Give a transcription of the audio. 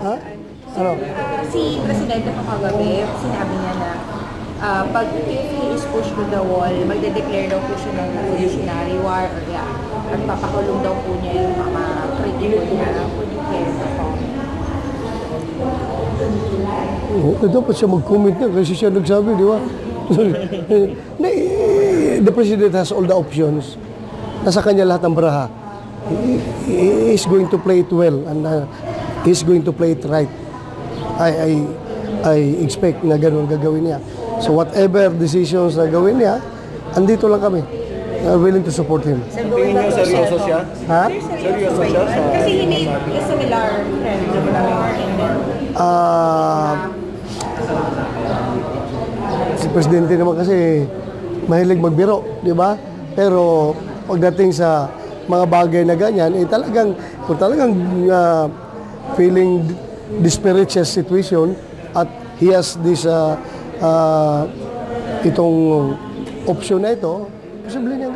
Ha? Ano? Si Presidente po kagabi, sinabi niya na pag if he is pushed to the wall, magde-declare daw po siya ng revolutionary war or at papakulong daw po niya yung mga kritiko niya. Would you care to comment? Dapat siya mag-comment na kasi siya nagsabi, di ba? The President has all the options. Nasa kanya lahat ng baraha. He is going to play it well and he is going to play it right. I expect na ganun gagawin niya. So whatever decisions na gawin niya, andito lang kami. Willing to support him. Tingin niyo seryoso siya? Ha? Seryoso siya sa... Kasi he made a similar friend of Si Presidente naman kasi mahilig magbiro, di ba? Pero pagdating sa mga bagay na ganyan, kung talagang feeling disparate situation at he has this itong option na ito, posible niya